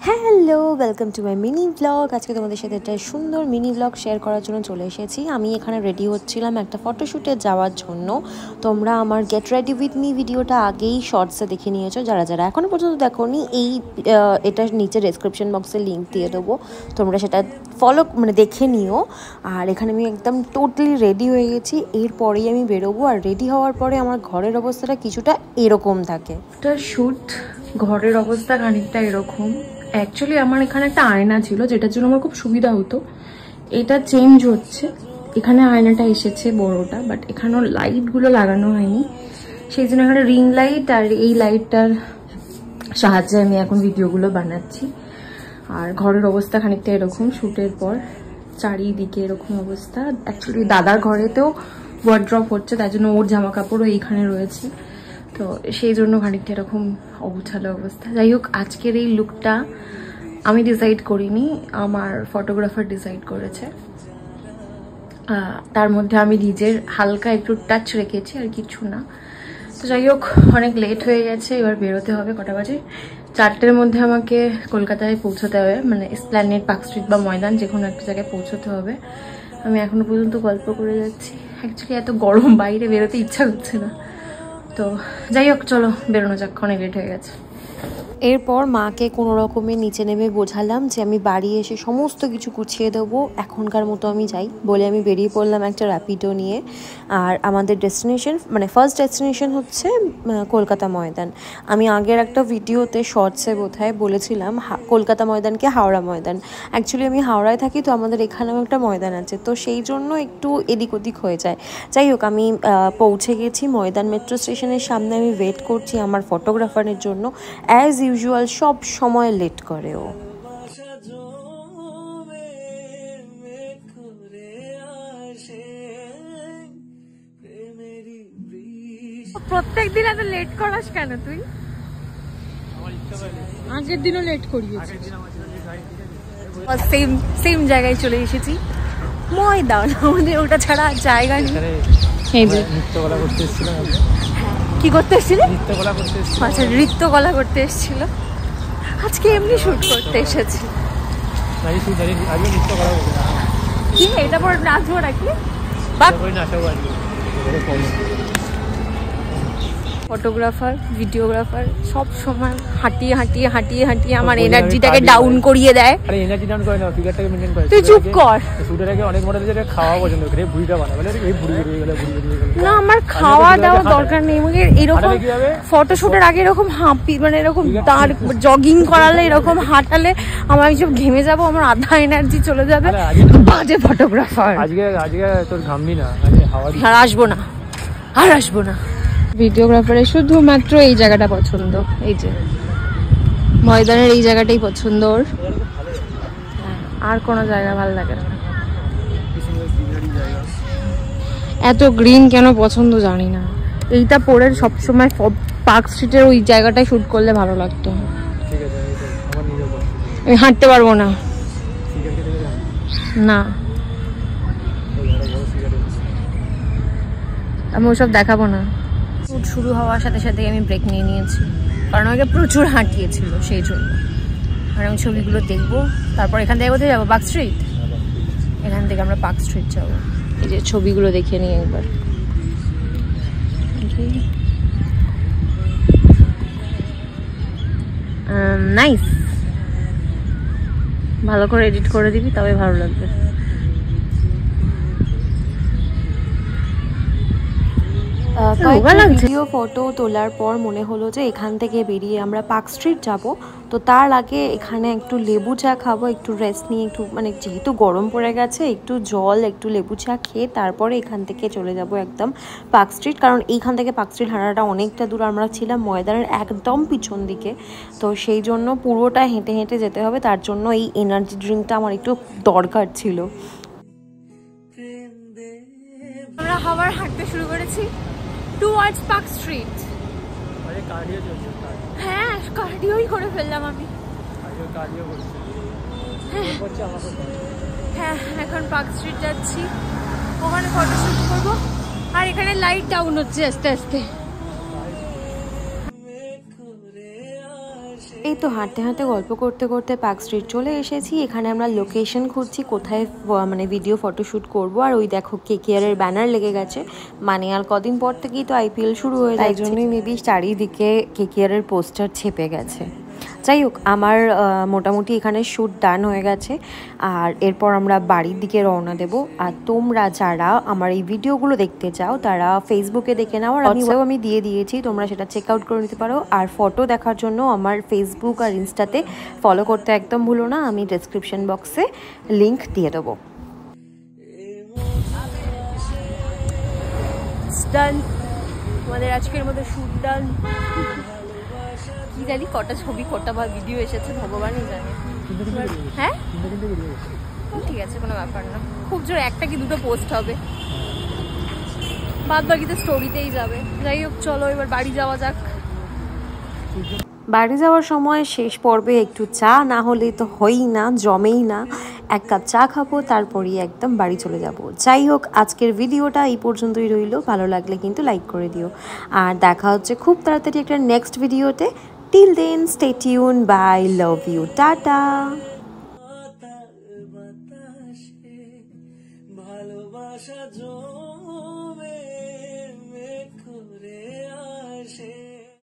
Hello, welcome to my mini blog. আজকে তোমাদের সাথে একটা সুন্দর মিনি ব্লগ শেয়ার করার জন্য চলে এসেছি। আমি এখানে রেডি হচ্ছিলাম একটা ফটোশ্যুটে যাওয়ার জন্য। তোমরা আমার গেট রেডি উইথ মি ভিডিওটা আগেই শর্টসে দেখে নিয়েছো। যারা যারা এখনও পর্যন্ত দেখোনি, এটার নিচে ডেসক্রিপশন বক্সে লিঙ্ক দিয়ে দেবো, তোমরা সেটা দেখে নিও। আর এখানে আমি একদম টোটালি রেডি হয়ে গেছি। এরপরেই আমি বেরোবো। আর রেডি হওয়ার পরে আমার ঘরের অবস্থাটা কিছুটা এরকম থাকে। একটা শ্যুট ঘরের অবস্থা খানিকটা এরকম। অ্যাকচুয়ালি আমার এখানে একটা আয়না ছিল, যেটার জন্য আমার খুব সুবিধা হতো। এটা চেঞ্জ হচ্ছে, এখানে আয়নাটা এসেছে বড়টা, বাট এখানেও লাইটগুলো লাগানো হয়নি। সেই জন্য এখানে রিং লাইট আর এই লাইটটার সাহায্যে আমি এখন ভিডিওগুলো বানাচ্ছি। আর ঘরের অবস্থা খানিকটা এরকম শ্যুটের পর, চারিদিকে এরকম অবস্থা। অ্যাকচুয়ালি দাদার ঘরেতেও ওয়ার্ড্রপ হচ্ছে, তাই জন্য ওর জামা কাপড়ও এইখানে রয়েছে, তো সেই জন্য খানিকটা এরকম অগোছালো অবস্থা। যাই হোক, আজকের এই লুকটা আমি ডিসাইড করিনি, আমার ফটোগ্রাফার ডিসাইড করেছে। তার মধ্যে আমি নিজের হালকা একটু টাচ রেখেছি, আর কিছু না। তো যাই হোক, অনেক লেট হয়ে গেছে, এবার বেরোতে হবে। কটা বাজে? 4টের মধ্যে আমাকে কলকাতায় পৌঁছতে হবে, মানে এসপ্ল্যানেড, পার্ক স্ট্রিট বা ময়দান, যে কোনো একটা জায়গায় পৌঁছতে হবে। আমি এখনো পর্যন্ত গল্প করে যাচ্ছি। অ্যাকচুয়ালি এত গরম, বাইরে বেরোতে ইচ্ছা করছে না। তো যাই হোক, চলো বেরোনো যাক, অনেক লেট হয়ে গেছে। এরপর মাকে কোনো রকমে নিচে নেমে বোঝালাম যে আমি বাড়ি এসে সমস্ত কিছু গুছিয়ে দেবো, এখনকার মতো আমি যাই বলে আমি বেরিয়ে পড়লাম একটা র্যাপিডো নিয়ে। আর আমাদের ডেস্টিনেশন, মানে ফার্স্ট ডেস্টিনেশন হচ্ছে কলকাতা ময়দান। আমি আগের একটা ভিডিওতে শর্টসে বোধহয় বলেছিলাম কলকাতা ময়দানকে হাওড়া ময়দান। অ্যাকচুয়ালি আমি হাওড়ায় থাকি, তো আমাদের এখানেও একটা ময়দান আছে, তো সেই জন্য একটু এদিক ওদিক হয়ে যায়। যাই হোক, আমি পৌঁছে গেছি ময়দান মেট্রো স্টেশনের সামনে। আমি ওয়েট করছি আমার ফটোগ্রাফারের জন্য। অ্যাজ ইউজুয়াল সব সময় লেট করে ও। প্রত্যেক দিন এত লেট করাস কেন তুই? আগের দিনও লেট করিয়েছি। সেম জায়গায় চলে এসেছি, ময়দান। আমাদের ওটা ছাড়া জায়গা নেই। কি করতে এসেছিল? আচ্ছা, নৃত্যকলা করতে এসেছিল। আজকে এমনি শুট করতে এসেছি। কি এটা পর নাচবো নাকি? ফটোগ্রাফার, ভিডিওগ্রাফার সব সময় হাঁটিয়ে হাঁটিয়ে হাঁটিয়ে হাঁটিয়ে আমার এনার্জিটাকে ডাউন করিয়ে দেয়। আরে এনার্জি ডাউন করে না, ফিগারটাকে মেইনটেইন করে। তুই চুপ কর। শুটের আগে অনেক মডেল যেটা খাওয়া পছন্দ করে, বুড়িটা বানায় বলে এই বুড়ি বেরিয়ে গেল, বুড়ি বেরিয়ে গেল। না, আমার খাওয়া দাওয়া দরকার নেই। আমাকে এরকম ফটোশুটের আগে এরকম মানে এরকম তার জগিং করালে, এরকম হাঁটালে আমার সব ঘেমে যাবো, আমার আধা এনার্জি চলে যাবে। বাজে ফটোগ্রাফার। আজকে তোর ঘামবি না, আর আসবো না, আর আসবো না। ভিডিওগ্রাফারের শুধুমাত্র এই জায়গাটা পছন্দ, এই যে ময়দানের এই জায়গাটাই পছন্দ ওর, আর কোনো জায়গা ভালো লাগে না। এত গ্রিন কেন পছন্দ জানি না। এইটা পরে সবসময় পার্ক স্ট্রিটের ওই জায়গাটায় শুট করলে ভালো লাগতো। আমি হাঁটতে পারবো না, না আমি ওসব দেখাবো না। শুট শুরু হওয়ার সাথে সাথে আমি ব্রেক নিয়ে নিয়েছি, কারণ আমাকে প্রচুর হাঁটিয়েছিল, সেই জন্য। আর আমি ছবিগুলো দেখবো, তারপর এখান থেকে কোথায় যাবো? Park street. এখান থেকে আমরা পার্ক স্ট্রিট যাবো। এই যে ছবিগুলো দেখে নিই একবার। নাইস, ভালো করে এডিট করে দিবি, তবে ভালো লাগবে। ভিডিও ফটো তোলার পর মনে হলো যে এখান থেকে বেরিয়ে আমরা পার্ক স্ট্রিট যাব। তো তার আগে এখানে একটু লেবু চা খাবো, একটু রেস্ট নিয়ে, একটু যেহেতু গরম পড়ে গেছে, একটু জল, একটু লেবু চা খেয়ে তারপরে এখান থেকে চলে যাব একদম পার্ক স্ট্রিট। কারণ এইখান থেকে পার্ক স্ট্রিট হাঁটাটা অনেকটা দূর। আমরা ছিলাম ময়দানের একদম পিছন দিকে, তো সেই জন্য পুরোটা হেঁটে হেঁটে যেতে হবে। তার জন্য এই এনার্জি ড্রিঙ্কটা আমার একটু দরকার ছিল। আমরা আবার হাঁটতে শুরু করেছি টুয়ার্ডস পার্ক স্ট্রিট। হ্যাঁ, কার্ডিওই করে ফেললাম আমি। হ্যাঁ, এখন পার্ক স্ট্রিট যাচ্ছি, ওখানে ফটোশুট করবো। আর এখানে লাইট ডাউন হচ্ছে আস্তে আস্তে। এই তো হাঁটতে হাঁটতে গল্প করতে করতে পার্ক স্ট্রিট চলে এসেছি। এখানে আমরা লোকেশন খুঁজছি কোথায় মানে ভিডিও ফটোশ্যুট করব। আর ওই দেখো KKR এর ব্যানার লেগে গেছে, মানে আর কদিন পর থেকেই তো IPL শুরু হয়ে যায়, তাই জন্যই মেবি চারিদিকে KKR এর পোস্টার ছেপে গেছে। যাই হোক, আমার মোটামুটি এখানে শ্যুট ডান হয়ে গেছে, আর এরপর আমরা বাড়ির দিকে রওনা দেব। আর তোমরা যারা আমার এই ভিডিওগুলো দেখতে চাও তারা ফেসবুকে দেখে নাও, আর আমি দিয়ে দিয়েছি, তোমরা সেটা চেক আউট করে নিতে পারো। আর ফটো দেখার জন্য আমার ফেসবুক আর ইনস্টাতে ফলো করতে একদম ভুলো না, আমি ডেসক্রিপশন বক্সে লিঙ্ক দিয়ে দেবো। ডান, আমাদের আজকের মতো শ্যুট ডান। কি জানি কটা ছবি কটা বা ভিডিও এসেছে ভগবানই জানে। হ্যাঁ ঠিক আছে, কোনো ব্যাপার না, খুব জোর একটা কি দুটো পোস্ট হবে, বাদ বাকি তো স্টোরিতেই যাবে। যাই হোক, চলো এবার বাড়ি যাওয়া যাক। বাড়ি যাওয়ার সময় শেষ পর্বে একটু চা না হলে তো হয়ই না, জমেই না। এক কাপ চা খাবো, তারপরই একদম বাড়ি চলে যাব। যাই হোক, আজকের ভিডিওটা এই পর্যন্তই রইল। ভালো লাগলে কিন্তু লাইক করে দিও, আর দেখা হচ্ছে খুব তাড়াতাড়ি একটা নেক্সট ভিডিওতে। Till then stay tuned, bye, love you, tata. ভালোবাসা